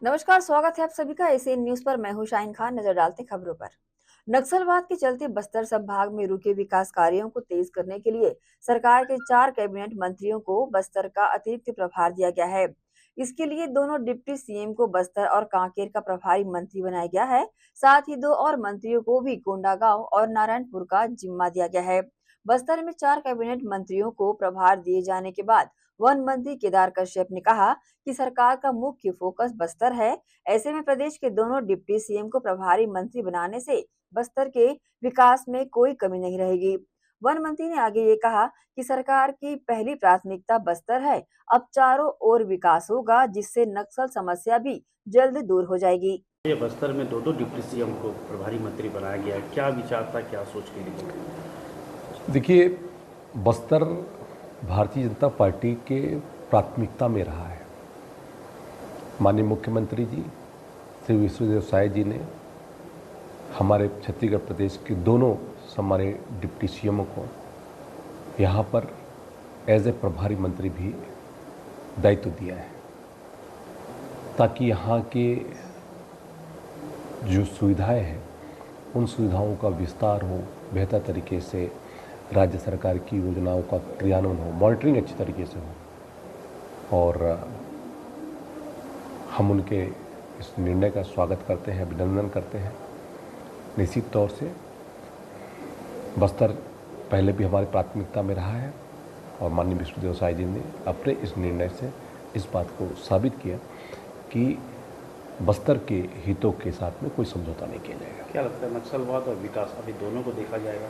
नमस्कार, स्वागत है आप सभी का एसीएन न्यूज पर। मैं हूं शाहीन खान। नजर डालते हैं खबरों पर। नक्सलवाद के चलते बस्तर संभाग में रुके विकास कार्यों को तेज करने के लिए सरकार के 4 कैबिनेट मंत्रियों को बस्तर का अतिरिक्त प्रभार दिया गया है। इसके लिए दोनों डिप्टी सीएम को बस्तर और कांकेर का प्रभारी मंत्री बनाया गया है। साथ ही 2 और मंत्रियों को भी कोंडागांव और नारायणपुर का जिम्मा दिया गया है। बस्तर में 4 कैबिनेट मंत्रियों को प्रभार दिए जाने के बाद वन मंत्री केदार कश्यप ने कहा कि सरकार का मुख्य फोकस बस्तर है। ऐसे में प्रदेश के दोनों डिप्टी सीएम को प्रभारी मंत्री बनाने से बस्तर के विकास में कोई कमी नहीं रहेगी। वन मंत्री ने आगे ये कहा कि सरकार की पहली प्राथमिकता बस्तर है। अब चारों ओर विकास होगा, जिससे नक्सल समस्या भी जल्द दूर हो जाएगी। ये बस्तर में दो डिप्टी सीएम को प्रभारी मंत्री बनाया गया है, क्या विचार था, क्या सोच के लिए? देखिए, बस्तर भारतीय जनता पार्टी के प्राथमिकता में रहा है। माननीय मुख्यमंत्री जी श्री विष्णुदेव साय जी ने हमारे छत्तीसगढ़ प्रदेश के दोनों हमारे डिप्टी सीएमओं को यहाँ पर एज ए प्रभारी मंत्री भी दायित्व दिया है, ताकि यहाँ के जो सुविधाएं हैं उन सुविधाओं का विस्तार हो, बेहतर तरीके से राज्य सरकार की योजनाओं का क्रियान्वयन हो, मॉनिटरिंग अच्छी तरीके से हो। और हम उनके इस निर्णय का स्वागत करते हैं, अभिनंदन करते हैं। निश्चित तौर से बस्तर पहले भी हमारी प्राथमिकता में रहा है और माननीय विष्णुदेव साय जी ने अपने इस निर्णय से इस बात को साबित किया कि बस्तर के हितों के साथ में कोई समझौता नहीं किया जाएगा। क्या लगता है, नक्सलवाद और विकास अभी दोनों को देखा जाएगा?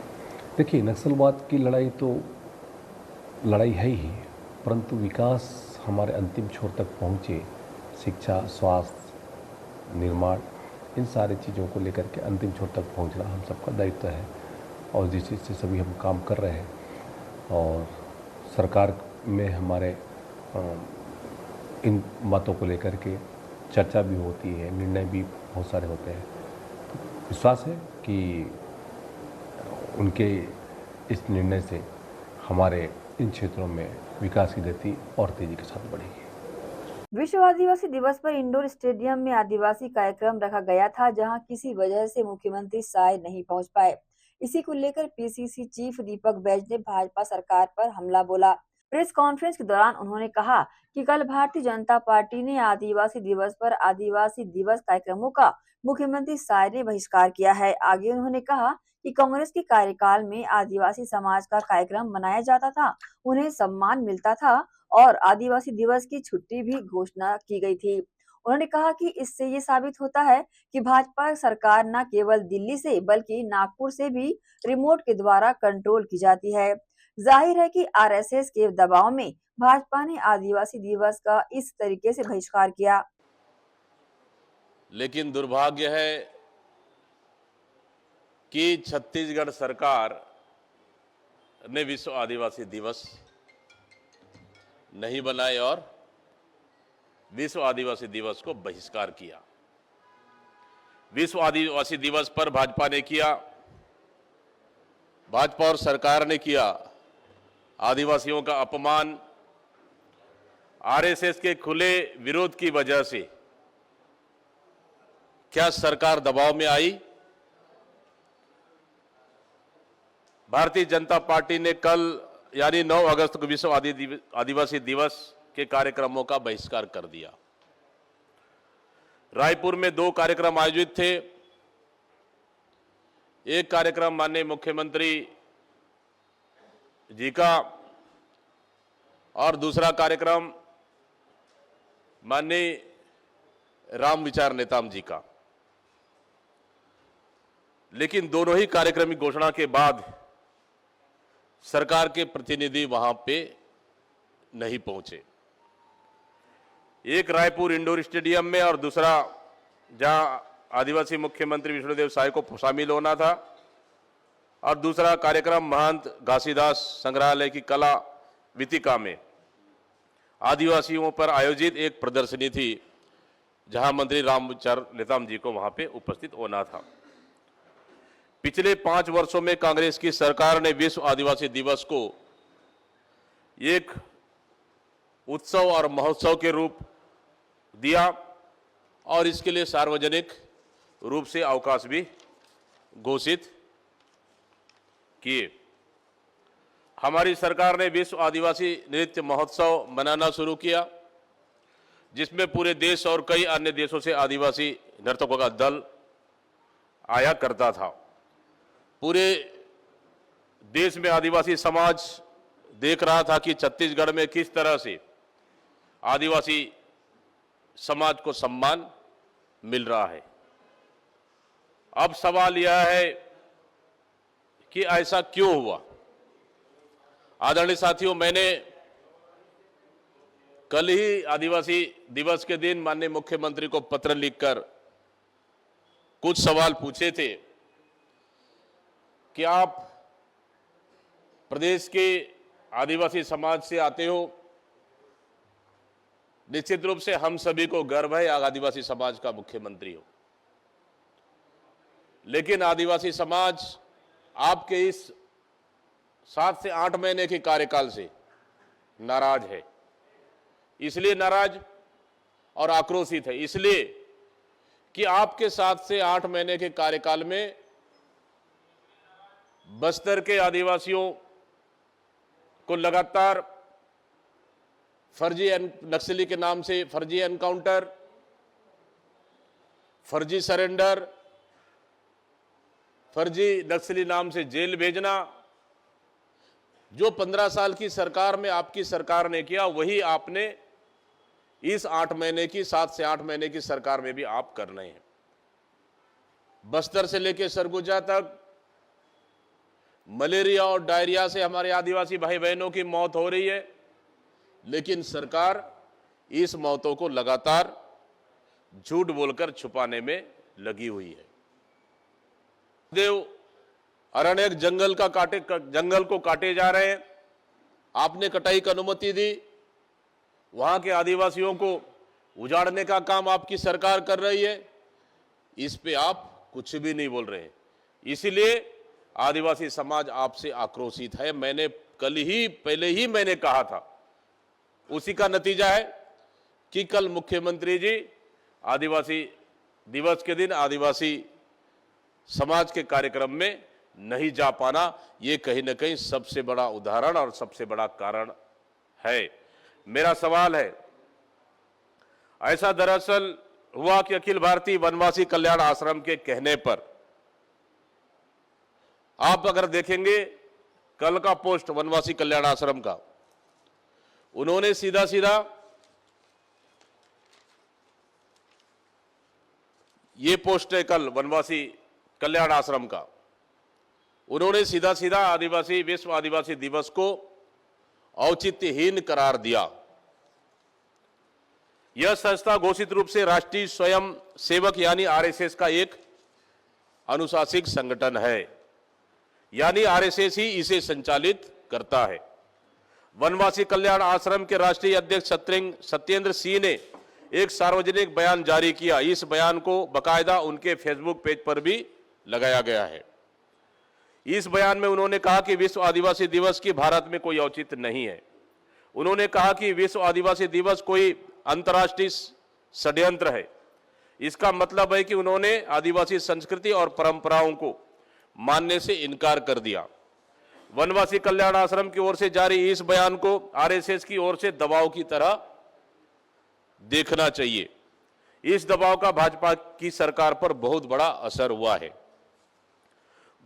देखिए, नक्सलवाद की लड़ाई तो लड़ाई है ही, परंतु विकास हमारे अंतिम छोर तक पहुँचे, शिक्षा, स्वास्थ्य, निर्माण, इन सारी चीज़ों को लेकर के अंतिम छोर तक पहुँचना हम सबका दायित्व है और जिस चीज़ से सभी हम काम कर रहे हैं। और सरकार में हमारे इन बातों को लेकर के चर्चा भी होती है, निर्णय भी बहुत सारे होते हैं। तो विश्वास है कि उनके इस निर्णय से हमारे इन क्षेत्रों में विकास की गति और तेजी के साथ बढ़ेगी। विश्व आदिवासी दिवस पर इंडोर स्टेडियम में आदिवासी कार्यक्रम रखा गया था, जहां किसी वजह से मुख्यमंत्री साय नहीं पहुंच पाए। इसी को लेकर पीसीसी चीफ दीपक बैज ने भाजपा सरकार पर हमला बोला। प्रेस कॉन्फ्रेंस के दौरान उन्होंने कहा कि कल भारतीय जनता पार्टी ने आदिवासी दिवस पर आदिवासी दिवस कार्यक्रमों का मुख्यमंत्री साय ने बहिष्कार किया है। आगे उन्होंने कहा कि कांग्रेस के कार्यकाल में आदिवासी समाज का कार्यक्रम मनाया जाता था, उन्हें सम्मान मिलता था और आदिवासी दिवस की छुट्टी भी घोषणा की गई थी। उन्होंने कहा कि इससे ये साबित होता है कि भाजपा सरकार न केवल दिल्ली से बल्कि नागपुर से भी रिमोट के द्वारा कंट्रोल की जाती है। जाहिर है कि आरएसएस के दबाव में भाजपा ने आदिवासी दिवस का इस तरीके से बहिष्कार किया। लेकिन दुर्भाग्य है कि छत्तीसगढ़ सरकार ने विश्व आदिवासी दिवस नहीं बनाए और विश्व आदिवासी दिवस को बहिष्कार किया। विश्व आदिवासी दिवस पर भाजपा ने किया, भाजपा और सरकार ने किया आदिवासियों का अपमान। आरएसएस के खुले विरोध की वजह से क्या सरकार दबाव में आई? भारतीय जनता पार्टी ने कल यानी 9 अगस्त को विश्व आदिवासी दिवस के कार्यक्रमों का बहिष्कार कर दिया। रायपुर में 2 कार्यक्रम आयोजित थे। एक कार्यक्रम माननीय मुख्यमंत्री जी का और दूसरा कार्यक्रम माननीय राम विचार नेताम जी का। लेकिन दोनों ही कार्यक्रम की घोषणा के बाद सरकार के प्रतिनिधि वहां पे नहीं पहुंचे। एक रायपुर इंडोर स्टेडियम में और दूसरा जहां आदिवासी मुख्यमंत्री विष्णुदेव साय को शामिल होना था, और दूसरा कार्यक्रम महंत घासीदास संग्रहालय की कला वितिका में आदिवासियों पर आयोजित एक प्रदर्शनी थी, जहां मंत्री रामविचार नेताम जी को वहां पे उपस्थित होना था। पिछले 5 वर्षों में कांग्रेस की सरकार ने विश्व आदिवासी दिवस को एक उत्सव और महोत्सव के रूप दिया। और इसके लिए सार्वजनिक रूप से अवकाश भी घोषित किए। हमारी सरकार ने विश्व आदिवासी नृत्य महोत्सव मनाना शुरू किया, जिसमें पूरे देश और कई अन्य देशों से आदिवासी नर्तकों का दल आया करता था। पूरे देश में आदिवासी समाज देख रहा था कि छत्तीसगढ़ में किस तरह से आदिवासी समाज को सम्मान मिल रहा है। अब सवाल यह है कि ऐसा क्यों हुआ। आदरणीय साथियों, मैंने कल ही आदिवासी दिवस के दिन माननीय मुख्यमंत्री को पत्र लिखकर कुछ सवाल पूछे थे कि आप प्रदेश के आदिवासी समाज से आते हो, निश्चित रूप से हम सभी को गर्व है आदिवासी समाज का मुख्यमंत्री हो, लेकिन आदिवासी समाज आपके इस 7 से 8 महीने के कार्यकाल से नाराज है। इसलिए नाराज और आक्रोशित है इसलिए कि आपके 7 से 8 महीने के कार्यकाल में बस्तर के आदिवासियों को लगातार फर्जी नक्सली के नाम से फर्जी एनकाउंटर, फर्जी सरेंडर, फर्जी नक्सली नाम से जेल भेजना, जो 15 साल की सरकार में आपकी सरकार ने किया वही आपने इस 8 महीने की 7 से 8 महीने की सरकार में भी आप कर रहे हैं। बस्तर से लेकर सरगुजा तक मलेरिया और डायरिया से हमारे आदिवासी भाई बहनों की मौत हो रही है, लेकिन सरकार इस मौतों को लगातार झूठ बोलकर छुपाने में लगी हुई है। देव अरण्य जंगल को काटे जा रहे हैं। आपने कटाई की अनुमति दी, वहां के आदिवासियों को उजाड़ने का काम आपकी सरकार कर रही है, इस पे आप कुछ भी नहीं बोल रहे हैं। इसीलिए आदिवासी समाज आपसे आक्रोशित है। मैंने पहले ही मैंने कहा था, उसी का नतीजा है कि कल मुख्यमंत्री जी आदिवासी दिवस के दिन आदिवासी समाज के कार्यक्रम में नहीं जा पाना, ये कहीं ना कहीं सबसे बड़ा उदाहरण और सबसे बड़ा कारण है। मेरा सवाल है, ऐसा दरअसल हुआ कि अखिल भारतीय वनवासी कल्याण आश्रम के कहने पर, आप अगर देखेंगे कल का पोस्ट वनवासी कल्याण आश्रम का, उन्होंने सीधा सीधा ये पोस्ट है कल वनवासी कल्याण आश्रम का, उन्होंने सीधा सीधा विश्व आदिवासी दिवस को औचित्यहीन करार दिया। यह संस्था घोषित रूप से राष्ट्रीय स्वयं सेवक यानी आरएसएस का एक अनुशासिक संगठन है, यानी आरएसएस ही इसे संचालित करता है। वनवासी कल्याण आश्रम के राष्ट्रीय अध्यक्ष सत्येंद्र सिंह ने एक सार्वजनिक बयान जारी किया। इस बयान को बकायदा उनके फेसबुक पेज पर भी लगाया गया है। इस बयान में उन्होंने कहा कि विश्व आदिवासी दिवस की भारत में कोई औचित्य नहीं है। उन्होंने कहा कि विश्व आदिवासी दिवस कोई अंतर्राष्ट्रीय षड्यंत्र है। इसका मतलब है कि उन्होंने आदिवासी संस्कृति और परंपराओं को मानने से इनकार कर दिया। वनवासी कल्याण आश्रम की ओर से जारी इस बयान को आरएसएस की ओर से दबाव की तरह देखना चाहिए। इस दबाव का भाजपा की सरकार पर बहुत बड़ा असर हुआ है।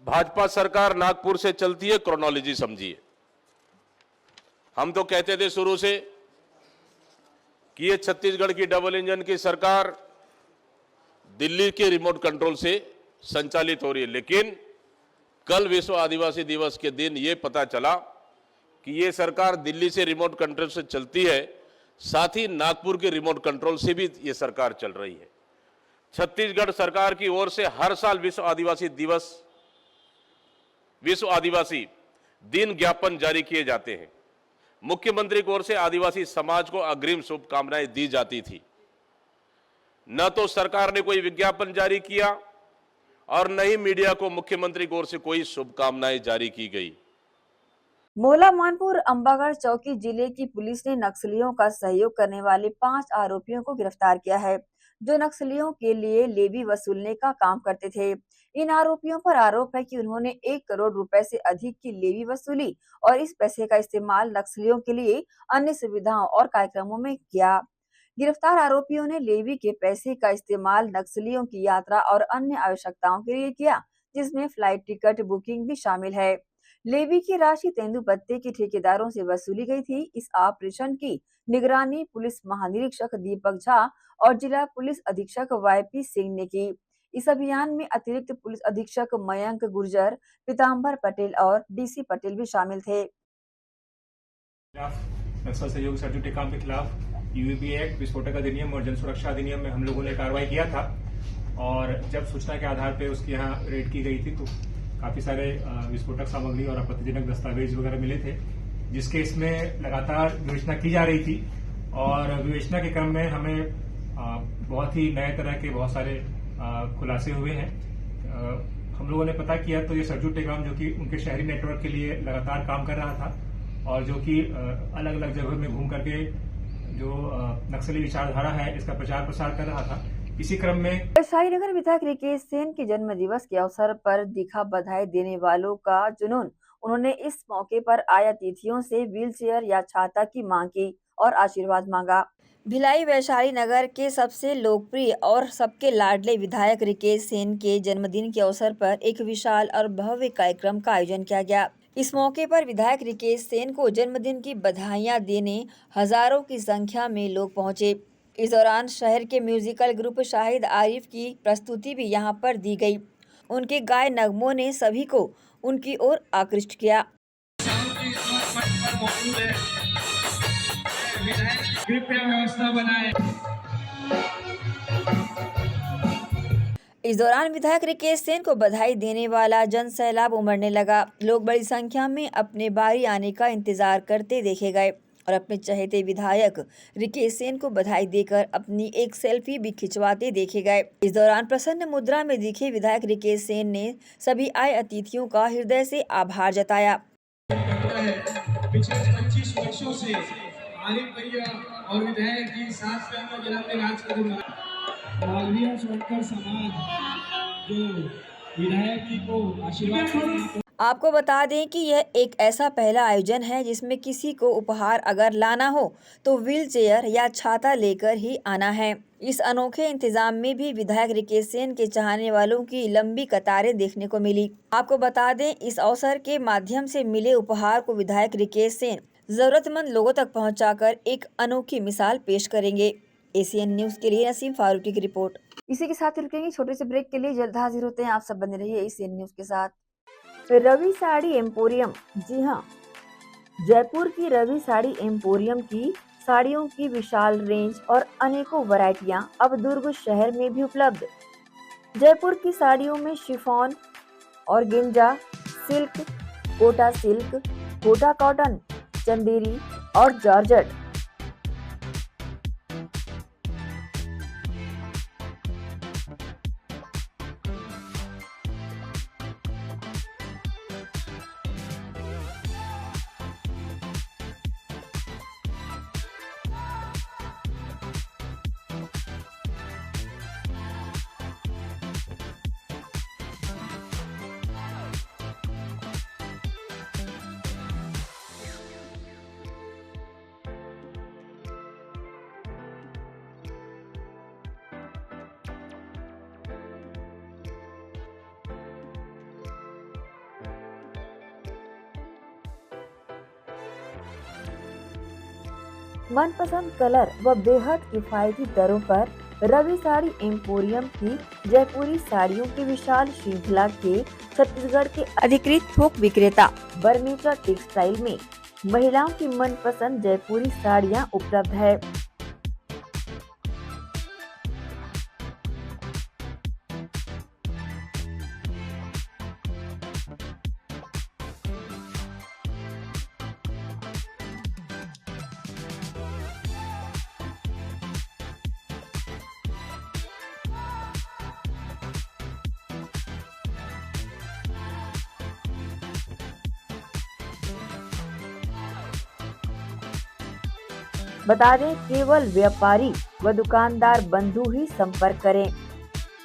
भाजपा सरकार नागपुर से चलती है, क्रोनोलॉजी समझिए। हम तो कहते थे शुरू से कि ये छत्तीसगढ़ की डबल इंजन की सरकार दिल्ली के रिमोट कंट्रोल से संचालित हो रही है, लेकिन कल विश्व आदिवासी दिवस के दिन ये पता चला कि ये सरकार दिल्ली से रिमोट कंट्रोल से चलती है, साथ ही नागपुर के रिमोट कंट्रोल से भी ये सरकार चल रही है। छत्तीसगढ़ सरकार की ओर से हर साल विश्व आदिवासी दिन ज्ञापन जारी किए जाते हैं। मुख्यमंत्री की ओर से आदिवासी समाज को अग्रिम शुभकामनाएं दी जाती थी। न तो सरकार ने कोई विज्ञापन जारी किया और न ही मीडिया को मुख्यमंत्री की ओर से कोई शुभकामनाएं जारी की गई। मोला मानपुर अंबागढ़ चौकी जिले की पुलिस ने नक्सलियों का सहयोग करने वाले 5 आरोपियों को गिरफ्तार किया है, जो नक्सलियों के लिए लेवी वसूलने का काम करते थे। इन आरोपियों पर आरोप है कि उन्होंने 1 करोड़ रुपए से अधिक की लेवी वसूली और इस पैसे का इस्तेमाल नक्सलियों के लिए अन्य सुविधाओं और कार्यक्रमों में किया। गिरफ्तार आरोपियों ने लेवी के पैसे का इस्तेमाल नक्सलियों की यात्रा और अन्य आवश्यकताओं के लिए किया, जिसमें फ्लाइट टिकट बुकिंग भी शामिल है। लेवी की राशि तेंदुपत्ते के ठेकेदारों से वसूली गई थी। इस ऑपरेशन की निगरानी पुलिस महानिरीक्षक दीपक झा और जिला पुलिस अधीक्षक वाईपी सिंह ने की। इस अभियान में अतिरिक्त पुलिस अधीक्षक मयंक गुर्जर, पीताम्बर पटेल और डीसी पटेल भी शामिल थे। नक्सल सहयोग सर्जिकल टेकऑफ के खिलाफ यूएपी एक्ट, विस्फोटक अधिनियम और जन सुरक्षा अधिनियम में हम लोगों ने कार्रवाई किया था। और जब सूचना के आधार पर उसके यहाँ रेड की गई थी तो काफी सारे विस्फोटक सामग्री और आपत्तिजनक दस्तावेज वगैरह मिले थे, जिसके इसमें लगातार विवेचना की जा रही थी। और विवेचना के क्रम में हमें बहुत ही नए तरह के बहुत सारे खुलासे हुए हैं। हम लोगों ने पता किया तो ये सरजू टेकॉम जो कि उनके शहरी नेटवर्क के लिए लगातार काम कर रहा था और जो कि अलग अलग जगहों में घूम करके जो नक्सली विचारधारा है इसका प्रचार प्रसार कर रहा था। इसी क्रम में वैशाली नगर विधायक रिकेश सेन के जन्म दिवस के अवसर पर दिखा बधाई देने वालों का जुनून। उन्होंने इस मौके पर आए अतिथियों से व्हील चेयर या छाता की मांग की और आशीर्वाद मांगा। भिलाई वैशाली नगर के सबसे लोकप्रिय और सबके लाडले विधायक रिकेश सेन के जन्मदिन के अवसर पर एक विशाल और भव्य कार्यक्रम का आयोजन किया गया। इस मौके पर विधायक रिकेश सेन को जन्मदिन की बधाइयां देने हजारों की संख्या में लोग पहुंचे। इस दौरान शहर के म्यूजिकल ग्रुप शाहिद आरिफ की प्रस्तुति भी यहां पर दी गई। उनके गाए नगमों ने सभी को उनकी ओर आकृष्ट किया। इस दौरान विधायक रिकेश सेन को बधाई देने वाला जन सैलाब उमड़ने लगा। लोग बड़ी संख्या में अपने बारी आने का इंतजार करते देखे गए और अपने चहेते विधायक रिकेश सेन को बधाई देकर अपनी एक सेल्फी भी खिंचवाते देखे गए। इस दौरान प्रसन्न मुद्रा में दिखे विधायक रिकेश सेन ने सभी आए अतिथियों का हृदय से आभार जताया। पिछले 25 वर्षों से आरिफ भैया और विधायक जी साथ में जन्मदिन आज के दिन मालवीय सोनकर समाज जो विधायक जी को आशीर्वाद। आपको बता दें कि यह एक ऐसा पहला आयोजन है जिसमें किसी को उपहार अगर लाना हो तो व्हील चेयर या छाता लेकर ही आना है। इस अनोखे इंतजाम में भी विधायक रिकेश सेन के चाहने वालों की लंबी कतारें देखने को मिली। आपको बता दें इस अवसर के माध्यम से मिले उपहार को विधायक रिकेश सेन जरूरतमंद लोगों तक पहुंचाकर एक अनोखी मिसाल पेश करेंगे। एसीएन न्यूज के लिए नसीम फारूकी की रिपोर्ट। इसी के साथ रुकेंगे छोटे से ब्रेक के लिए, जल्द हाजिर होते हैं। आप सब बने रहिए एसीएन न्यूज के साथ। रवि साड़ी एम्पोरियम, जी हाँ, जयपुर की रवि साड़ी एम्पोरियम की साड़ियों की विशाल रेंज और अनेकों वैरायटियां अब दुर्ग शहर में भी उपलब्ध। जयपुर की साड़ियों में chiffon, organza, silk, Kota cotton, Chanderi और जॉर्जेट। मनपसंद कलर व बेहद किफायती दरों पर रवि साड़ी एम्पोरियम की जयपुरी साड़ियों की विशाल श्रृंखला के छत्तीसगढ़ के अधिकृत थोक विक्रेता बर्नेचा टेक्सटाइल में महिलाओं की मनपसंद जयपुरी साड़ियां उपलब्ध है। बता दें केवल व्यापारी व दुकानदार बंधु ही संपर्क करें।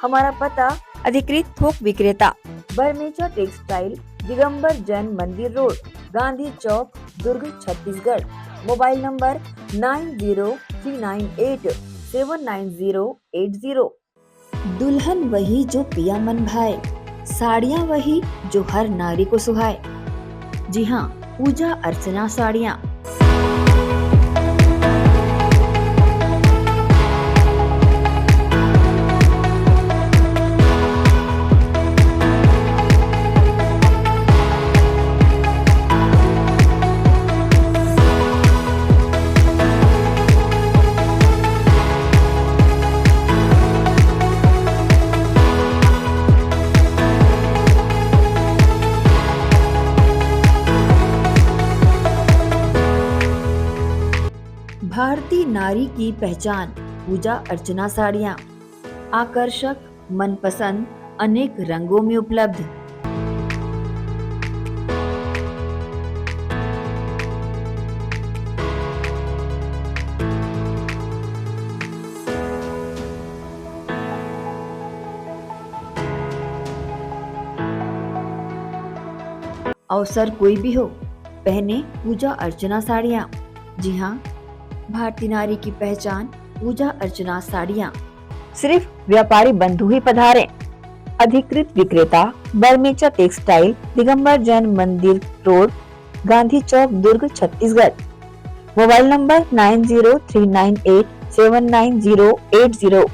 हमारा पता अधिकृत थोक विक्रेता Barmecha textile, Digambar Jain Mandir road, Gandhi Chowk, Durg, Chhattisgarh. Mobile number 9039879080। दुल्हन वही जो पिया मन भाए, साड़ियाँ वही जो हर नारी को सुहाए। जी हाँ, पूजा अर्चना साड़ियाँ। भारतीय नारी की पहचान पूजा अर्चना साड़ियाँ। आकर्षक, मनपसंद, अनेक रंगों में उपलब्ध। अवसर कोई भी हो, पहने पूजा अर्चना साड़ियाँ। जी हाँ, भारतीय नारी की पहचान पूजा अर्चना साड़ियाँ। सिर्फ व्यापारी बंधु ही पधारें। अधिकृत विक्रेता Barmecha textile, Digambar Jain Mandir road, Gandhi Chowk, Durg, Chhattisgarh. Mobile number 9039879080।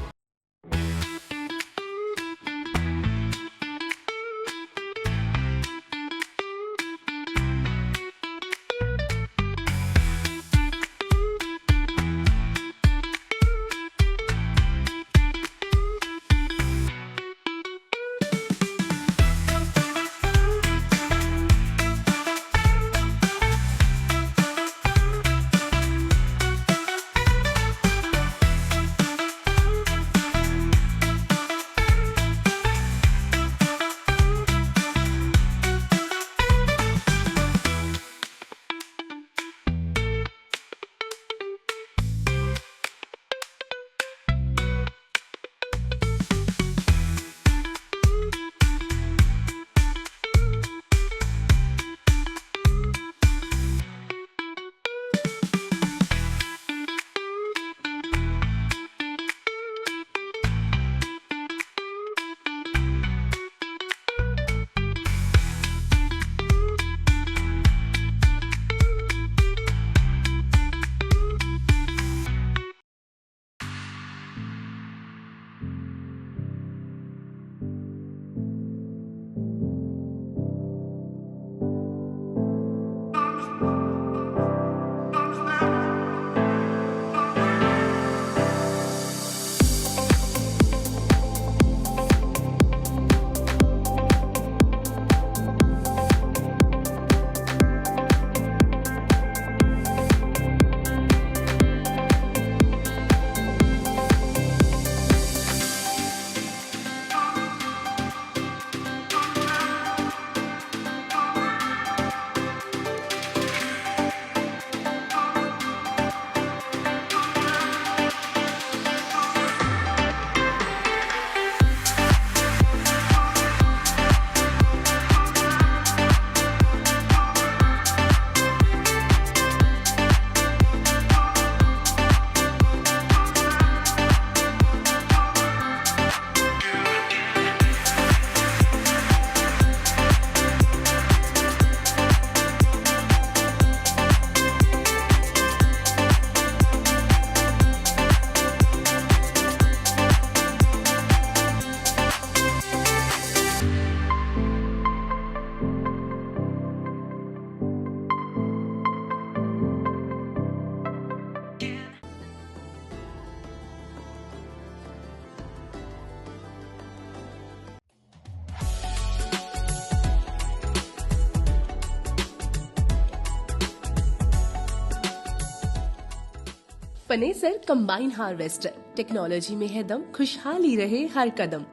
Panesar combine harvester, technology में है दम, खुशहाली रहे हर कदम।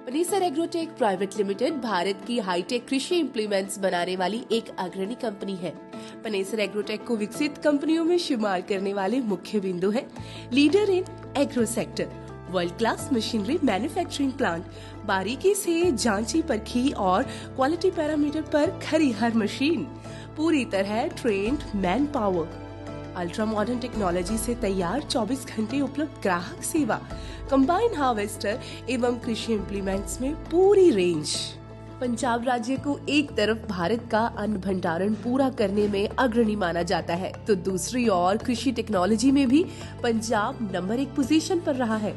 Panesar agrotech private limited Bharat की हाईटेक कृषि इंप्लीमेंट्स बनाने वाली एक अग्रणी कंपनी है। पनेसर एग्रोटेक को विकसित कंपनियों में शुमार करने वाले मुख्य बिंदु है leader in agro sector, world class machinery manufacturing plant, बारीकी से जांची परखी और क्वालिटी पैरामीटर पर खरी हर मशीन, पूरी तरह trained manpower, ultra modern technology से तैयार 24 घंटे उपलब्ध ग्राहक सेवा, कंबाइन हार्वेस्टर एवं कृषि इम्प्लीमेंट्स में पूरी रेंज। पंजाब राज्य को एक तरफ भारत का अन्न भंडारण पूरा करने में अग्रणी माना जाता है, तो दूसरी ओर कृषि टेक्नोलॉजी में भी पंजाब नंबर 1 पोजीशन पर रहा है।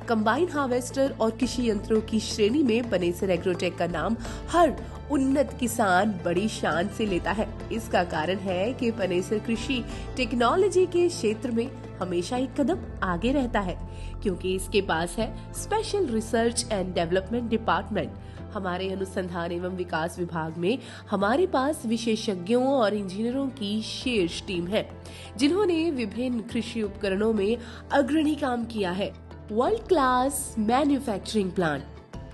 कंबाइन हार्वेस्टर और कृषि यंत्रों की श्रेणी में पनेसर एग्रोटेक का नाम हर उन्नत किसान बड़ी शान से लेता है। इसका कारण है कि पनेसर कृषि टेक्नोलॉजी के क्षेत्र में हमेशा एक कदम आगे रहता है, क्योंकि इसके पास है special research and development department. हमारे अनुसंधान एवं विकास विभाग में हमारे पास विशेषज्ञों और इंजीनियरों की शीर्ष टीम है, जिन्होंने विभिन्न कृषि उपकरणों में अग्रणी काम किया है। World class manufacturing plant,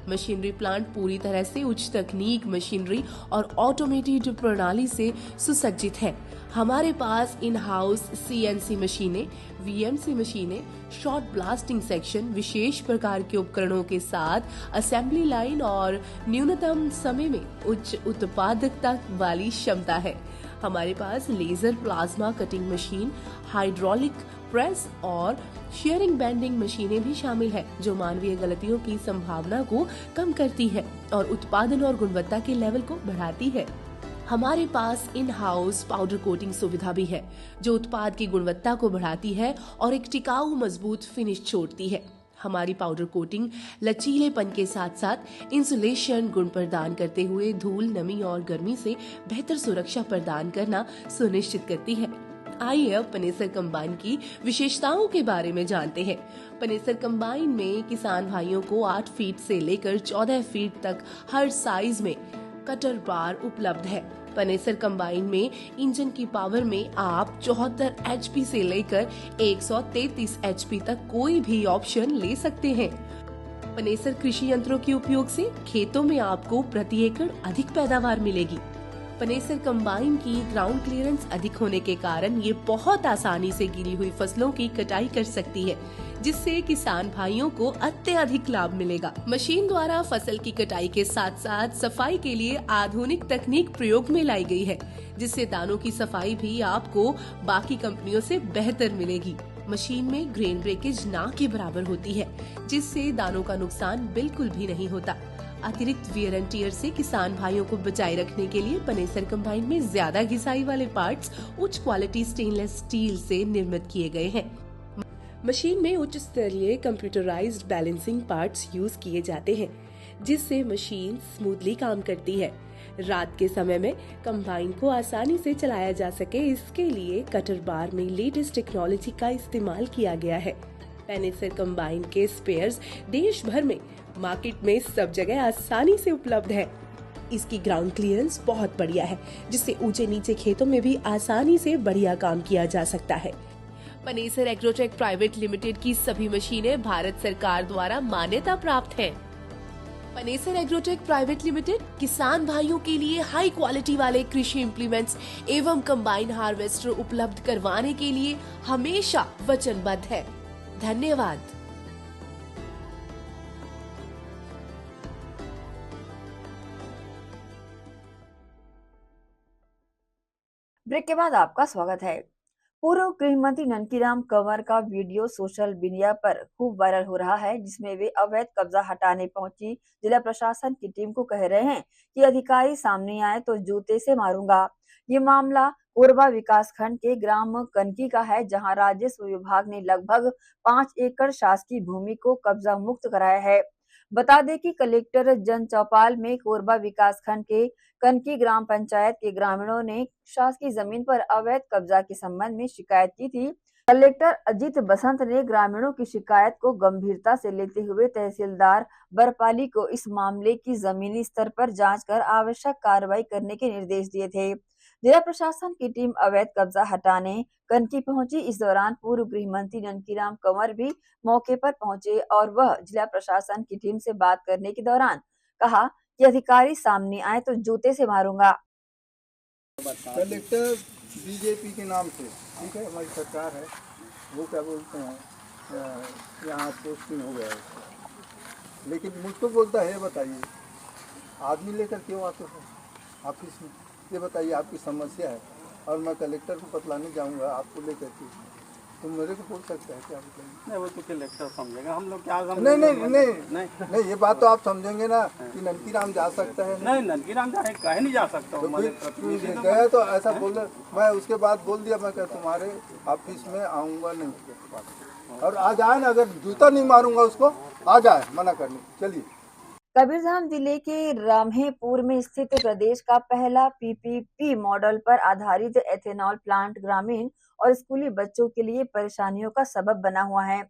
machinery plant पूरी तरह से उच्च तकनीक मशीनरी और ऑटोमेटेड प्रणाली से सुसज्जित है। हमारे पास इन हाउस CNC मशीनें, VMC मशीनें, शॉर्ट ब्लास्टिंग सेक्शन, विशेष प्रकार के उपकरणों के साथ असेंबली लाइन और न्यूनतम समय में उच्च उत्पादकता वाली क्षमता है। हमारे पास laser plasma cutting machine, hydraulic press और शेयरिंग बेंडिंग मशीनें भी शामिल है, जो मानवीय गलतियों की संभावना को कम करती है और उत्पादन और गुणवत्ता के लेवल को बढ़ाती है। हमारे पास इन हाउस पाउडर कोटिंग सुविधा भी है, जो उत्पाद की गुणवत्ता को बढ़ाती है और एक टिकाऊ मजबूत फिनिश छोड़ती है। हमारी पाउडर कोटिंग लचीलेपन के साथ साथ इंसुलेशन गुण प्रदान करते हुए धूल, नमी और गर्मी से बेहतर सुरक्षा प्रदान करना सुनिश्चित करती है। आइए अब पनेसर कंबाइन की विशेषताओं के बारे में जानते हैं। पनेसर कंबाइन में किसान भाइयों को 8 फीट से लेकर 14 फीट तक हर साइज में कटर बार उपलब्ध है। पनेसर कंबाइन में इंजन की पावर में आप 74 HP से लेकर 133 HP तक कोई भी ऑप्शन ले सकते हैं। पनेसर कृषि यंत्रों के उपयोग से खेतों में आपको प्रति एकड़ अधिक पैदावार मिलेगी। पनेसर कंबाइन की ग्राउंड क्लियरेंस अधिक होने के कारण ये बहुत आसानी से गिरी हुई फसलों की कटाई कर सकती है, जिससे किसान भाइयों को अत्यधिक लाभ मिलेगा। मशीन द्वारा फसल की कटाई के साथ साथ सफाई के लिए आधुनिक तकनीक प्रयोग में लाई गई है, जिससे दानों की सफाई भी आपको बाकी कंपनियों से बेहतर मिलेगी। मशीन में ग्रेन ब्रेकेज ना के बराबर होती है, जिससे दानों का नुकसान बिल्कुल भी नहीं होता। अतिरिक्त वियर एंड टियर से किसान भाइयों को बचाए रखने के लिए पनेसर कंबाइन में ज्यादा घिसाई वाले पार्ट्स उच्च क्वालिटी स्टेनलेस स्टील से निर्मित किए गए हैं। मशीन में उच्च स्तरीय कंप्यूटराइज्ड बैलेंसिंग पार्ट्स यूज किए जाते हैं, जिससे मशीन स्मूथली काम करती है। रात के समय में कंबाइन को आसानी से चलाया जा सके, इसके लिए कटर बार में लेटेस्ट टेक्नोलॉजी का इस्तेमाल किया गया है। पनेसर कंबाइन के स्पेयर्स देश भर में मार्केट में सब जगह आसानी से उपलब्ध है। इसकी ग्राउंड क्लियरेंस बहुत बढ़िया है, जिससे ऊंचे नीचे खेतों में भी आसानी से बढ़िया काम किया जा सकता है। पनेसर एग्रोटेक प्राइवेट लिमिटेड की सभी मशीनें भारत सरकार द्वारा मान्यता प्राप्त हैं। पनेसर एग्रोटेक प्राइवेट लिमिटेड किसान भाइयों के लिए हाई क्वालिटी वाले कृषि इम्प्लीमेंट्स एवं कंबाइन हार्वेस्टर उपलब्ध करवाने के लिए हमेशा वचनबद्ध है। धन्यवाद। ब्रेक के बाद आपका स्वागत है। पूर्व गृह मंत्री ननकीराम कंवर का वीडियो सोशल मीडिया पर खूब वायरल हो रहा है, जिसमें वे अवैध कब्जा हटाने पहुंची जिला प्रशासन की टीम को कह रहे हैं कि अधिकारी सामने आए तो जूते से मारूंगा। ये मामला कोरबा विकास खंड के ग्राम कनकी का है, जहां राजस्व विभाग ने लगभग 5 एकड़ शासकीय भूमि को कब्जा मुक्त कराया है। बता दें कि कलेक्टर जन चौपाल में कोरबा विकास खंड के कनकी ग्राम पंचायत के ग्रामीणों ने शासकीय जमीन पर अवैध कब्जा के संबंध में शिकायत की थी। कलेक्टर अजीत बसंत ने ग्रामीणों की शिकायत को गंभीरता से लेते हुए तहसीलदार बरपाली को इस मामले की जमीनी स्तर पर जांच कर आवश्यक कार्रवाई करने के निर्देश दिए थे। जिला प्रशासन की टीम अवैध कब्जा हटाने कनकी पहुंची। इस दौरान पूर्व गृह मंत्री ननकीराम कंवर भी मौके पर पहुंचे और वह जिला प्रशासन की टीम से बात करने के दौरान कहा कि अधिकारी सामने आए तो जूते से मारूंगा। कलेक्टर बीजेपी के नाम से, ठीक है, हमारी सरकार है, वो क्या बोलते हैं, यहाँ पोस्टिंग हो गया है उसका। लेकिन मुझको बोलता है, बताइए आदमी लेकर क्यों आते हो ऑफिस में, ये बताइए आपकी समस्या है, और मैं कलेक्टर को बतलाने जाऊँगा आपको लेकर के, तो मेरे को बोल सकते हैं क्या, बताइए। नहीं, वो तो कलेक्टर समझेगा, हम लोग क्या समझेंगे? नहीं नहीं नहीं नहीं नहीं, ये बात तो आप समझेंगे ना कि ननकी राम जा सकता है। नहीं, ननकी राम जाए कहीं नहीं जा सकता हूँ, तो हमारे फिर प्रतिनिधि तो गए तो ऐसा बोले, मैं उसके बाद बोल दिया, मैं तुम्हारे ऑफिस में आऊँगा नहीं, और आ जाए ना, अगर जूता नहीं मारूंगा उसको, आ जाए मना करने, चलिए। कबीरधाम जिले के राम्हेपुर में स्थित प्रदेश का पहला पीपीपी मॉडल पर आधारित एथेनॉल प्लांट ग्रामीण और स्कूली बच्चों के लिए परेशानियों का सबब बना हुआ है।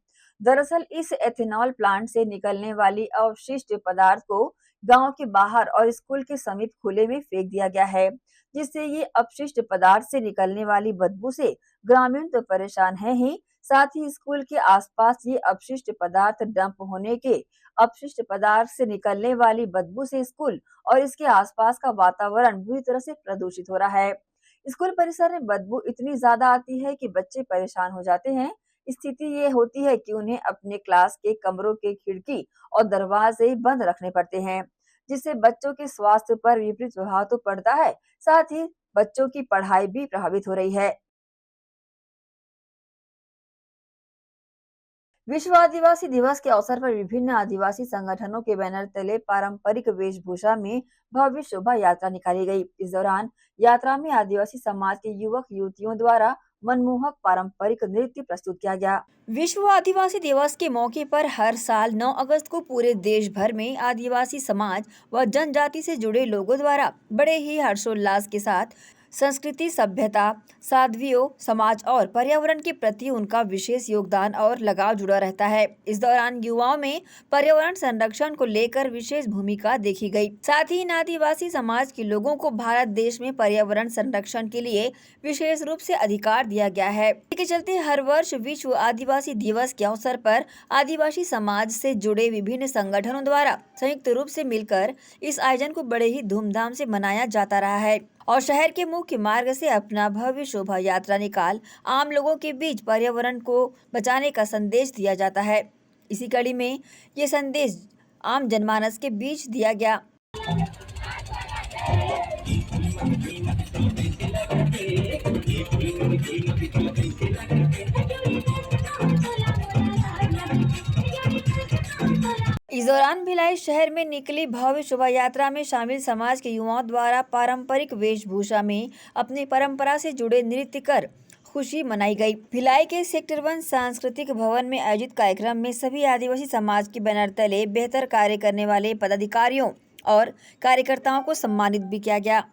दरअसल इस एथेनॉल प्लांट से निकलने वाली अवशिष्ट पदार्थ को गांव के बाहर और स्कूल के समीप खुले में फेंक दिया गया है, जिससे ये अपशिष्ट पदार्थ से निकलने वाली बदबू से ग्रामीण तो परेशान है ही, साथ ही स्कूल के आसपास ये अपशिष्ट पदार्थ डंप होने के अपशिष्ट पदार्थ से निकलने वाली बदबू से स्कूल और इसके आसपास का वातावरण बुरी तरह से प्रदूषित हो रहा है। स्कूल परिसर में बदबू इतनी ज्यादा आती है कि बच्चे परेशान हो जाते हैं। स्थिति ये होती है कि उन्हें अपने क्लास के कमरों के खिड़की और दरवाजे बंद रखने पड़ते हैं, जिससे बच्चों के स्वास्थ्य पर विपरीत प्रभाव तो पड़ता है, साथ ही बच्चों की पढ़ाई भी प्रभावित हो रही है। विश्व आदिवासी दिवस के अवसर पर विभिन्न आदिवासी संगठनों के बैनर तले पारंपरिक वेशभूषा में भव्य शोभा यात्रा निकाली गई। इस दौरान यात्रा में आदिवासी समाज के युवक युवतियों द्वारा मनमोहक पारंपरिक नृत्य प्रस्तुत किया गया। विश्व आदिवासी दिवस के मौके पर हर साल 9 अगस्त को पूरे देश भर में आदिवासी समाज व जनजाति से जुड़े लोगों द्वारा बड़े ही हर्षोल्लास के साथ संस्कृति, सभ्यता, साध्वियों, समाज और पर्यावरण के प्रति उनका विशेष योगदान और लगाव जुड़ा रहता है। इस दौरान युवाओं में पर्यावरण संरक्षण को लेकर विशेष भूमिका देखी गई। साथ ही इन आदिवासी समाज के लोगों को भारत देश में पर्यावरण संरक्षण के लिए विशेष रूप से अधिकार दिया गया है। इसके चलते हर वर्ष विश्व आदिवासी दिवस के अवसर पर आदिवासी समाज से जुड़े विभिन्न संगठनों द्वारा संयुक्त रूप से मिलकर इस आयोजन को बड़े ही धूमधाम से मनाया जाता रहा है और शहर के मुख्य मार्ग से अपना भव्य शोभा यात्रा निकाल आम लोगों के बीच पर्यावरण को बचाने का संदेश दिया जाता है। इसी कड़ी में ये संदेश आम जनमानस के बीच दिया गया। इस दौरान भिलाई शहर में निकली भव्य शोभा यात्रा में शामिल समाज के युवाओं द्वारा पारंपरिक वेशभूषा में अपनी परंपरा से जुड़े नृत्य कर खुशी मनाई गई। भिलाई के सेक्टर 1 सांस्कृतिक भवन में आयोजित कार्यक्रम में सभी आदिवासी समाज के बैनर तले बेहतर कार्य करने वाले पदाधिकारियों और कार्यकर्ताओं को सम्मानित भी किया गया।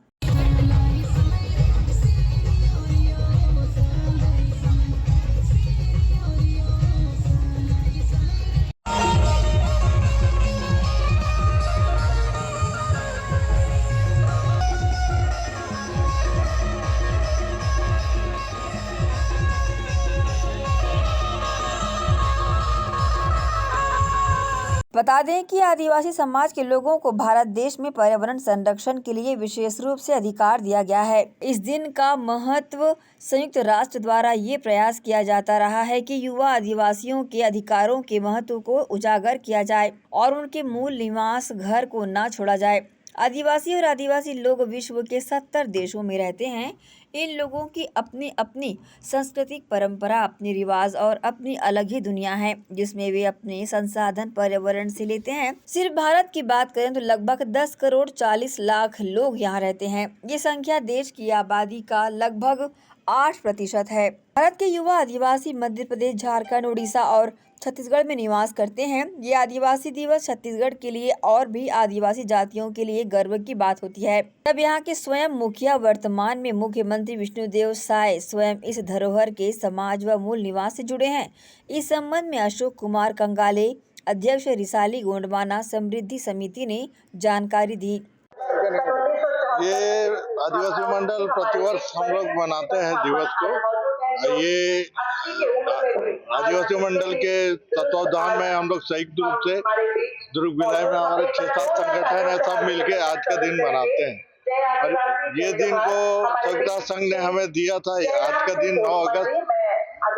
बता दें कि आदिवासी समाज के लोगों को भारत देश में पर्यावरण संरक्षण के लिए विशेष रूप से अधिकार दिया गया है। इस दिन का महत्व संयुक्त राष्ट्र द्वारा ये प्रयास किया जाता रहा है कि युवा आदिवासियों के अधिकारों के महत्व को उजागर किया जाए और उनके मूल निवास घर को न छोड़ा जाए। आदिवासी और आदिवासी लोग विश्व के 70 देशों में रहते हैं। इन लोगों की अपनी अपनी सांस्कृतिक परंपरा, अपने रिवाज और अपनी अलग ही दुनिया है, जिसमें वे अपने संसाधन पर्यावरण से लेते हैं। सिर्फ भारत की बात करें तो लगभग 10 करोड़ 40 लाख लोग यहाँ रहते हैं। ये संख्या देश की आबादी का लगभग 8% है। भारत के युवा आदिवासी मध्य प्रदेश, झारखंड, उड़ीसा और छत्तीसगढ़ में निवास करते हैं। ये आदिवासी दिवस छत्तीसगढ़ के लिए और भी आदिवासी जातियों के लिए गर्व की बात होती है। तब यहाँ के स्वयं मुखिया, वर्तमान में मुख्यमंत्री विष्णुदेव साय स्वयं इस धरोहर के समाज व मूल निवास से जुड़े हैं। इस संबंध में अशोक कुमार कंगाले, अध्यक्ष रिसाली गोंडवाना समृद्धि समिति ने जानकारी दी। ये आदिवासी मंडल प्रतिवर्ष हम लोग मनाते हैं दिवस को। ये आदिवासी मंडल के तत्वावधान में हम लोग संयुक्त रूप से दुर्ग भिलाई में हमारे 6-7 संगठन है, सब मिलके आज का दिन मनाते हैं। और ये दिन को स्वच्छता संघ ने हमें दिया था। आज का दिन 9 अगस्त,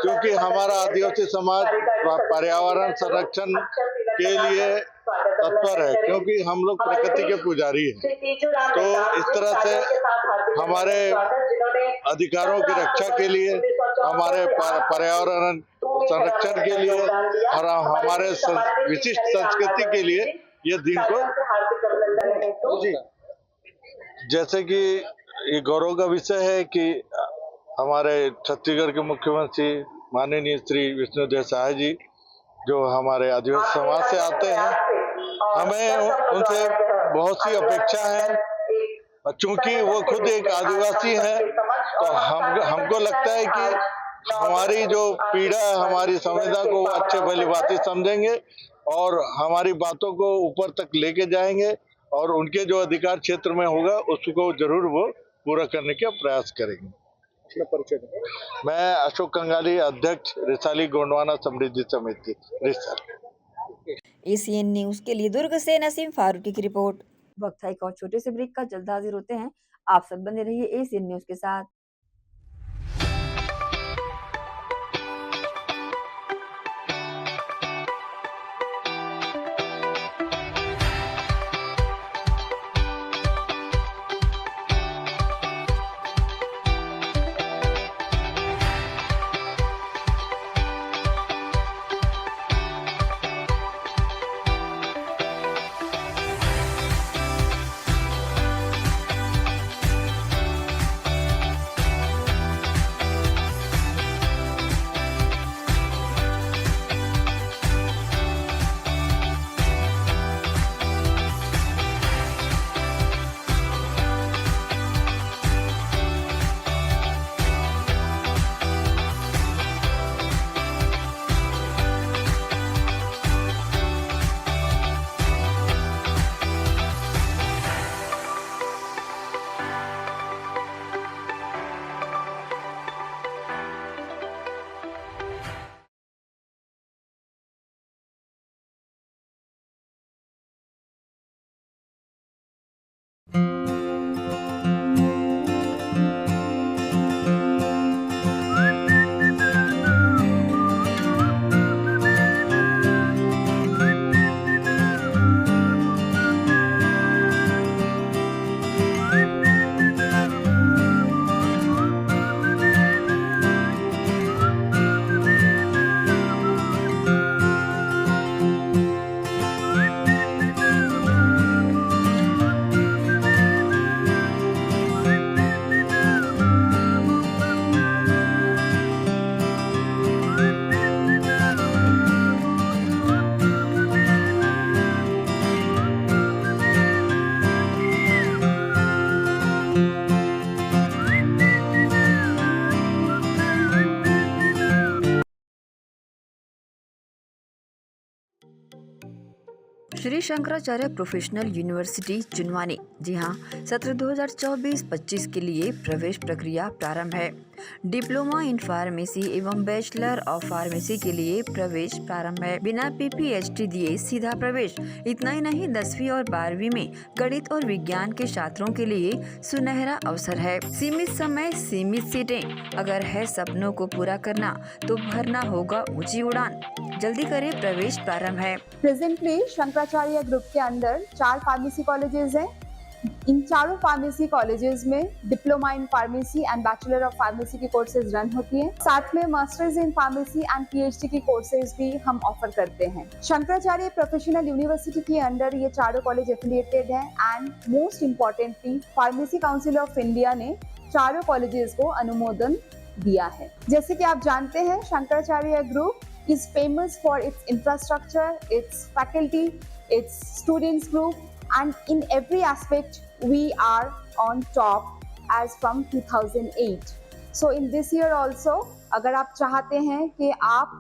क्योंकि हमारा आदिवासी समाज पर्यावरण संरक्षण के लिए तत्पर है, क्योंकि हम लोग प्रकृति के पुजारी हैं। तो इस तरह से हमारे अधिकारों की रक्षा के लिए, हमारे पर्यावरण संरक्षण के लिए और हमारे विशिष्ट संस्कृति के लिए ये दिन को जी, जैसे कि ये गौरव का विषय है कि हमारे छत्तीसगढ़ के मुख्यमंत्री माननीय श्री विष्णुदेव साय जी, जो हमारे आदिवासी समाज से आते हैं, हमें उनसे बहुत सी अपेक्षा है। चूंकि वो खुद एक आदिवासी हैं, तो हमको लगता है कि हमारी जो पीड़ा है, हमारी संवेदना को अच्छे भली भांति समझेंगे और हमारी बातों को ऊपर तक लेके जाएंगे और उनके जो अधिकार क्षेत्र में होगा उसको जरूर वो पूरा करने का प्रयास करेंगे। मैं अशोक कंगाली, अध्यक्ष रिसाली गोंडवाना समृद्धि समिति रिसाली। एसीएन न्यूज के लिए दुर्ग से नसीम फारूकी की रिपोर्ट। वक्त है एक और छोटे से ब्रेक का, जल्द हाजिर होते हैं। आप सब बने रहिए एसीएन न्यूज के साथ। श्री शंकराचार्य प्रोफेशनल यूनिवर्सिटी चुनवानी, जी हाँ, सत्र 2024-25 के लिए प्रवेश प्रक्रिया प्रारंभ है। डिप्लोमा इन फार्मेसी एवं बैचलर ऑफ फार्मेसी के लिए प्रवेश प्रारंभ है। बिना PPHD दिए सीधा प्रवेश। इतना ही नहीं, 10वीं और 12वीं में गणित और विज्ञान के छात्रों के लिए सुनहरा अवसर है। सीमित समय, सीमित सीटें। अगर है सपनों को पूरा करना तो भरना होगा ऊंची उड़ान। जल्दी करें, प्रवेश प्रारंभ है। प्रेजेंटली शंकराचार्य ग्रुप के अंदर 4 फार्मेसी कॉलेजेस हैं। इन चारों फार्मेसी कॉलेजेस में diploma in pharmacy and bachelor of pharmacy की कोर्सेज रन होती हैं। साथ में masters in pharmacy and PhD की कोर्सेज भी हम ऑफर करते हैं। शंकराचार्य प्रोफेशनल यूनिवर्सिटी के अंदर ये चारों कॉलेज एफिलिएटेड हैं and most importantly pharmacy council of India ने चारों कॉलेजेस को अनुमोदन दिया है। जैसे कि आप जानते हैं, Shankaracharya group is famous for its infrastructure, its faculty, its students group, and in every aspect we are on top as from 2008. So in this year also, अगर आप चाहते हैं कि आप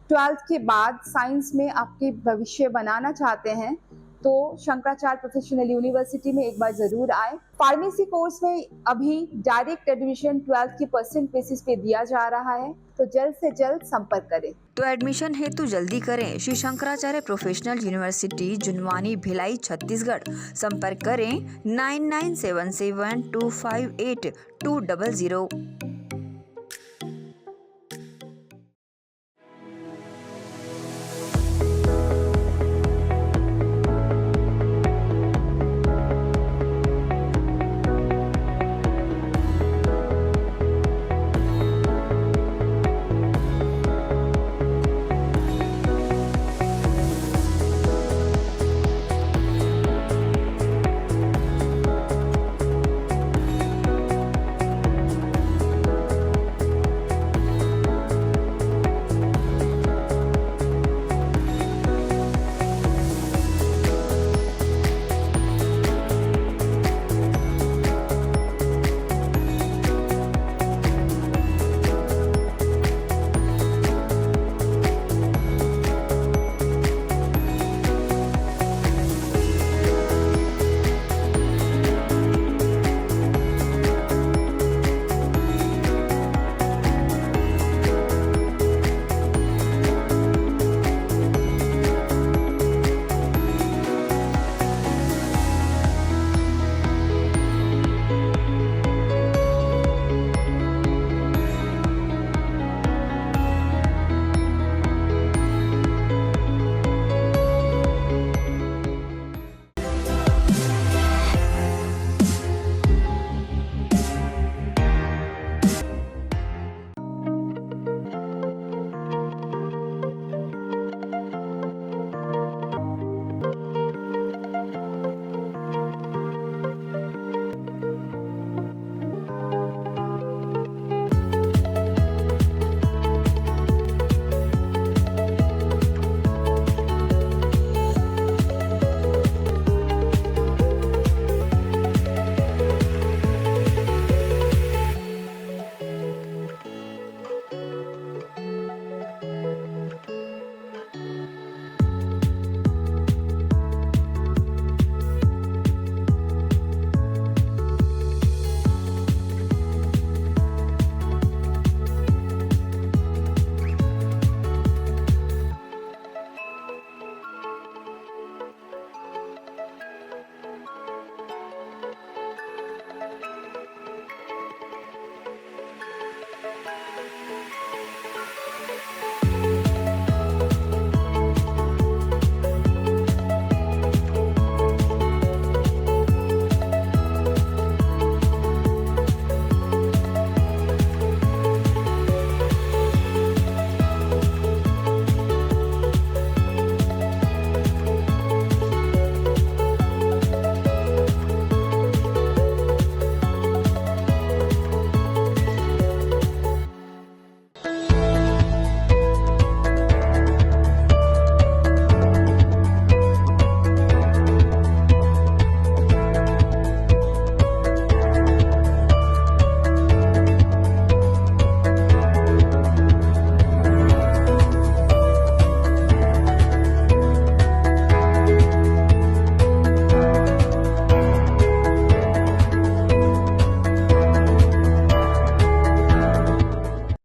12th के बाद साइंस में आपके भविष्य बनाना चाहते हैं, तो शंकराचार्य प्रोफेशनल यूनिवर्सिटी में एक बार जरूर आए। फार्मेसी कोर्स में अभी डायरेक्ट एडमिशन 12th की % बेसिस पे दिया जा रहा है, तो जल्द से जल्द संपर्क करें। तो एडमिशन हेतु जल्दी करें श्री शंकराचार्य प्रोफेशनल यूनिवर्सिटी, जुनवानी, भिलाई, छत्तीसगढ़। संपर्क करें 9977258200।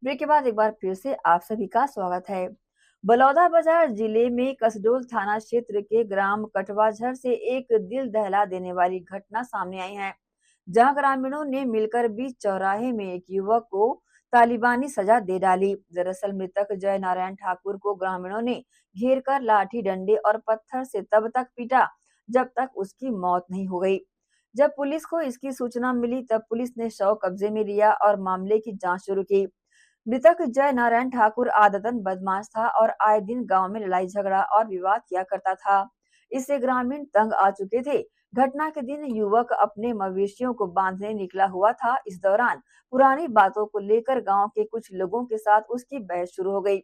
ब्रेक के बाद एक बार फिर से आप सभी का स्वागत है। बलौदाबाजार जिले में कसडोल थाना क्षेत्र के ग्राम कटवाझर से एक दिल दहला देने वाली घटना सामने आई है, जहां ग्रामीणों ने मिलकर बीच चौराहे में एक युवक को तालिबानी सजा दे डाली। दरअसल मृतक जय नारायण ठाकुर को ग्रामीणों ने घेर कर लाठी, डंडे और पत्थर से तब तक पीटा जब तक उसकी मौत नहीं हो गई। जब पुलिस को इसकी सूचना मिली तब पुलिस ने शव कब्जे में लिया और मामले की जांच शुरू की। मृतक जय नारायण ठाकुर आदतन बदमाश था और आए दिन गांव में लड़ाई झगड़ा और विवाद किया करता था। इससे ग्रामीण तंग आ चुके थे। घटना के दिन युवक अपने मवेशियों को बांधने निकला हुआ था। इस दौरान पुरानी बातों को लेकर गांव के कुछ लोगों के साथ उसकी बहस शुरू हो गई।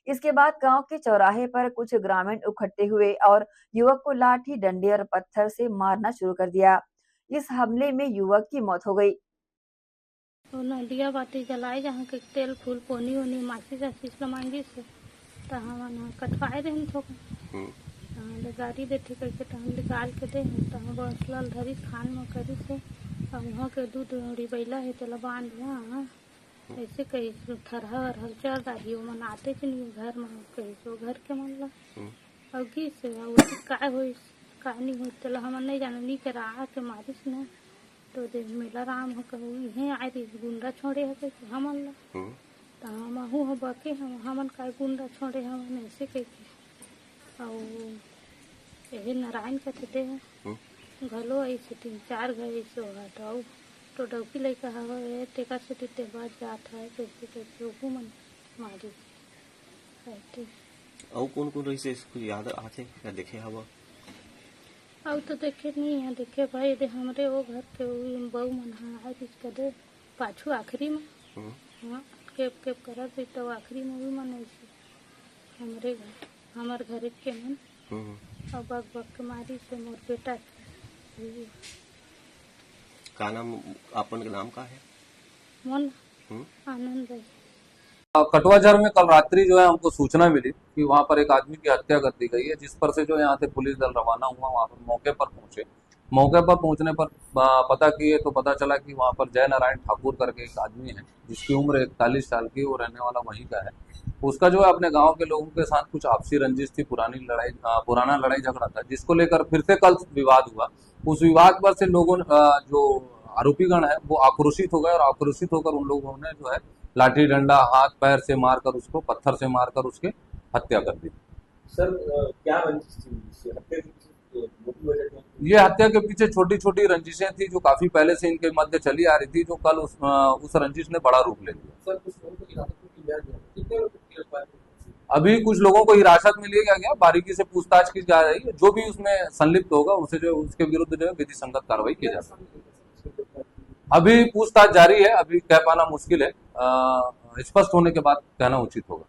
इसके बाद गांव के चौराहे पर कुछ ग्रामीण इकट्ठे हुए और युवक को लाठी, डंडे और पत्थर से मारना शुरू कर दिया। इस हमले में युवक की मौत हो गई। तो दिया बाती जलाए जहाँ के तेल फूल पोनी ओनी मासी चासी मांगी से तो हम कटवाए रहे थोक ले गाड़ी देथे करके तहाँ निकाल के दे तहाँ बसला धरी खान में करी से वहाँ के दूध उड़ी बैला है तेला बांध हाँ ऐसे कही थरहा हल चल रही वो मन आते च नहीं घर में कही सो घर के मन ला और गी से काय हो काय नहीं हो तेला हमन नहीं जाना नहीं करा के मारिस न तो दे मेला राम हो कहू इहे आए थे गुंडा छोड़े है कही हमन ला तो हम हूँ हो बाकी हमन काय गुंडा छोड़े हमन ऐसे कही और यही नारायण कहते थे घलो ऐसे 3-4 घर ऐसे हटाओ तो डौकी लड़का हवा है टेका से ते बाद जात है कैसे कैसे वो मन मारी कहते और कौन रही से कुछ याद आते क्या देखे हवा अब तो देखे नहीं है देखे भाई दे हमरे वो घर के बहू मन है इसका दे पाछू आखिरी में हाँ केप केप करा दे तो आखिरी में भी मन ऐसे हमरे घर हमार घर के मन और बग बग के मारी से मोर बेटा का नाम अपन का नाम का है मन आनंद है। कटवाझर में कल रात्रि जो है हमको सूचना मिली कि वहां पर एक आदमी की हत्या कर दी गई है, जिस पर से जो यहाँ से पुलिस दल रवाना हुआ वहां पर मौके पर पहुंचे। मौके पर पहुंचने पर पता किए तो पता चला कि वहां पर जय नारायण ठाकुर करके एक आदमी है जिसकी उम्र 41 साल की, वो रहने वाला वहीं का है। उसका जो है अपने गांव के लोगों के साथ कुछ आपसी रंजिश थी, पुराना लड़ाई झगड़ा था, जिसको लेकर फिर से कल विवाद हुआ। उस विवाद पर से लोगों जो आरोपीगण है वो आक्रोशित हो गए और आक्रोशित होकर उन लोगों ने जो है लाठी डंडा हाथ पैर से मारकर उसको पत्थर से मारकर उसके हत्या कर दी। सर क्या रंजिश थी हत्या की? ये हत्या के पीछे छोटी छोटी रंजिशें थी जो काफी पहले से इनके मध्य चली आ रही थी, जो कल उस रंजिश ने बड़ा रूप ले लिया। सर कुछ लोगों को कितने लोग अभी कुछ लोगों को हिरासत में लिया गया, बारीकी से पूछताछ की जा रही है। जो भी उसमें संलिप्त होगा उसे जो उसके विरुद्ध जो है विधि संगत कार्रवाई की जा सकती है। अभी पूछताछ जारी है, अभी कह पाना मुश्किल है, स्पष्ट होने के बाद कहना उचित होगा।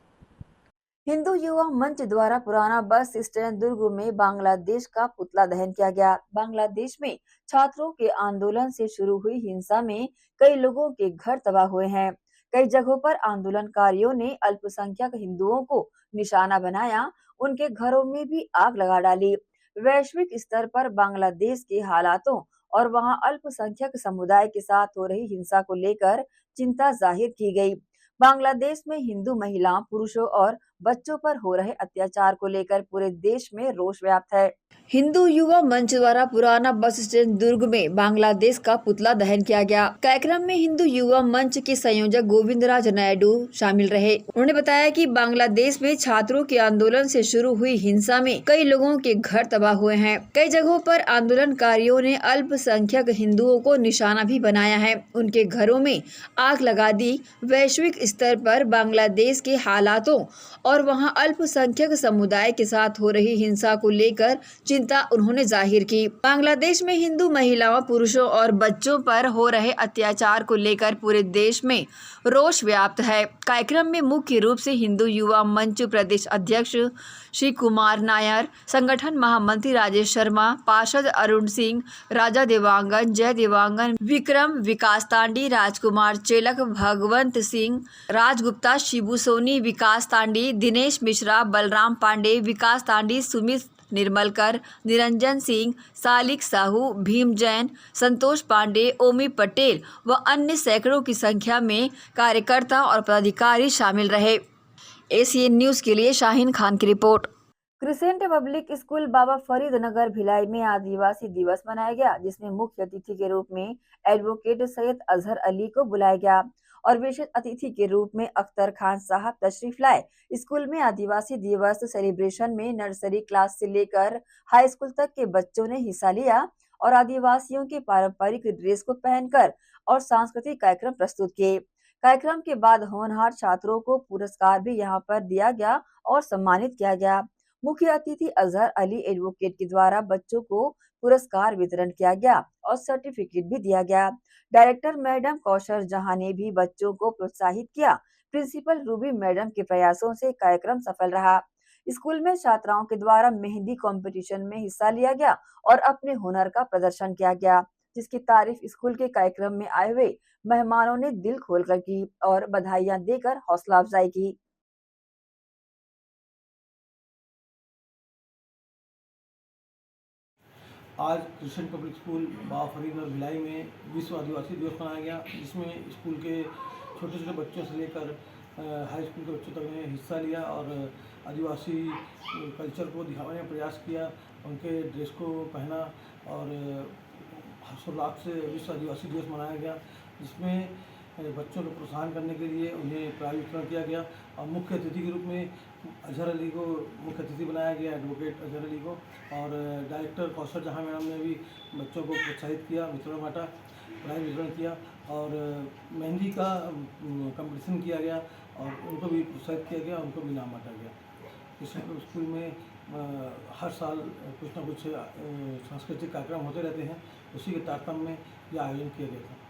हिंदू युवा मंच द्वारा पुराना बस स्टैंड दुर्ग में बांग्लादेश का पुतला दहन किया गया। बांग्लादेश में छात्रों के आंदोलन से शुरू हुई हिंसा में कई लोगों के घर तबाह हुए हैं। कई जगहों पर आंदोलनकारियों ने अल्पसंख्यक हिंदुओं को निशाना बनाया, उनके घरों में भी आग लगा डाली। वैश्विक स्तर पर बांग्लादेश के हालातों और वहां अल्पसंख्यक समुदाय के साथ हो रही हिंसा को लेकर चिंता जाहिर की गई। बांग्लादेश में हिंदू महिलाओं, पुरुषों और बच्चों पर हो रहे अत्याचार को लेकर पूरे देश में रोष व्याप्त है। हिंदू युवा मंच द्वारा पुराना बस स्टैंड दुर्ग में बांग्लादेश का पुतला दहन किया गया। कार्यक्रम में हिंदू युवा मंच के संयोजक गोविंदराज नायडू शामिल रहे। उन्होंने बताया कि बांग्लादेश में छात्रों के आंदोलन से शुरू हुई हिंसा में कई लोगों के घर तबाह हुए हैं। कई जगहों पर आंदोलनकारियों ने अल्पसंख्यक हिंदुओं को निशाना भी बनाया है, उनके घरों में आग लगा दी। वैश्विक स्तर पर बांग्लादेश के हालातों और वहां अल्पसंख्यक समुदाय के साथ हो रही हिंसा को लेकर चिंता उन्होंने जाहिर की। बांग्लादेश में हिंदू महिलाओं, पुरुषों और बच्चों पर हो रहे अत्याचार को लेकर पूरे देश में रोष व्याप्त है। कार्यक्रम में मुख्य रूप से हिंदू युवा मंच प्रदेश अध्यक्ष श्री कुमार नायर, संगठन महामंत्री राजेश शर्मा, पार्षद अरुण सिंह, राजा देवांगन, जय देवांगन, विक्रम, विकास तांडी, राजकुमार चेलक, भगवंत सिंह, राजगुप्ता, शिबू सोनी, विकास तांडी, दिनेश मिश्रा, बलराम पांडे, विकास तांडी, सुमित निर्मलकर, निरंजन सिंह, सालिक साहू, भीम जैन, संतोष पांडे, ओमी पटेल व अन्य सैकड़ों की संख्या में कार्यकर्ता और पदाधिकारी शामिल रहे। एसीएन न्यूज के लिए शाहीन खान की रिपोर्ट। क्रिसेंट पब्लिक स्कूल बाबा फरीद नगर भिलाई में आदिवासी दिवस मनाया गया, जिसमें मुख्य अतिथि के रूप में एडवोकेट सैयद अजहर अली को बुलाया गया और विशेष अतिथि के रूप में अख्तर खान साहब तशरीफ लाए। स्कूल में आदिवासी दिवस सेलिब्रेशन में नर्सरी क्लास से लेकर हाई स्कूल तक के बच्चों ने हिस्सा लिया और आदिवासियों के पारंपरिक ड्रेस को पहनकर और सांस्कृतिक कार्यक्रम प्रस्तुत किए। कार्यक्रम के बाद होनहार छात्रों को पुरस्कार भी यहां पर दिया गया और सम्मानित किया गया। मुख्य अतिथि अजहर अली एडवोकेट के द्वारा बच्चों को पुरस्कार वितरण किया गया और सर्टिफिकेट भी दिया गया। डायरेक्टर मैडम कौशर जहां ने भी बच्चों को प्रोत्साहित किया। प्रिंसिपल रूबी मैडम के प्रयासों से कार्यक्रम सफल रहा। स्कूल में छात्राओं के द्वारा मेहंदी कंपटीशन में हिस्सा लिया गया और अपने हुनर का प्रदर्शन किया गया, जिसकी तारीफ स्कूल के कार्यक्रम में आए हुए मेहमानों ने दिल खोलकर की और बधाइयां देकर हौसला अफजाई की। आज क्रिश्चियन पब्लिक स्कूल बाबा फरीद और भिलाई में विश्व आदिवासी दिवस मनाया गया, जिसमें स्कूल के छोटे छोटे बच्चों से लेकर हाई स्कूल के बच्चों तक ने हिस्सा लिया और आदिवासी कल्चर को दिखाने का प्रयास किया, उनके ड्रेस को पहना और हर्षोल्लास से विश्व आदिवासी दिवस मनाया गया, जिसमें बच्चों को प्रोत्साहन करने के लिए उन्हें प्राइज वितरण किया गया और मुख्य अतिथि के रूप में अजहर अली को मुख्य अतिथि बनाया गया, एडवोकेट अजहर अली को, और डायरेक्टर कौशल जहाँ मैडम ने भी बच्चों को प्रोत्साहित किया, वितरण बांटा, प्राइज वितरण किया और मेहंदी का कंपटीशन किया गया और उनको भी प्रोत्साहित किया गया, उनको भी इनाम बांटा गया। क्रिश्चियन स्कूल में हर साल कुछ न कुछ सांस्कृतिक कार्यक्रम होते रहते हैं, उसी के तारतम्य में यह आयोजन किया गया था।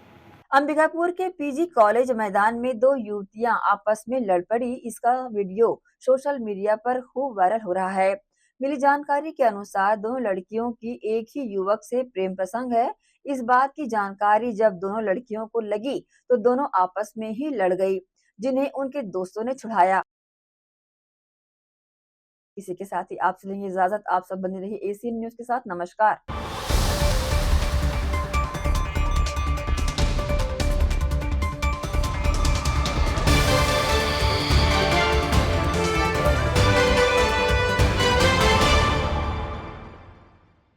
अंबिकापुर के पीजी कॉलेज मैदान में दो युवतियां आपस में लड़ पड़ी। इसका वीडियो सोशल मीडिया पर खूब वायरल हो रहा है। मिली जानकारी के अनुसार दोनों लड़कियों की एक ही युवक से प्रेम प्रसंग है। इस बात की जानकारी जब दोनों लड़कियों को लगी तो दोनों आपस में ही लड़ गई, जिन्हें उनके दोस्तों ने छुड़ाया। इसी के साथ ही आपसे लेंगे इजाजत। आप सब बने रहिए एसीएन न्यूज के साथ। नमस्कार।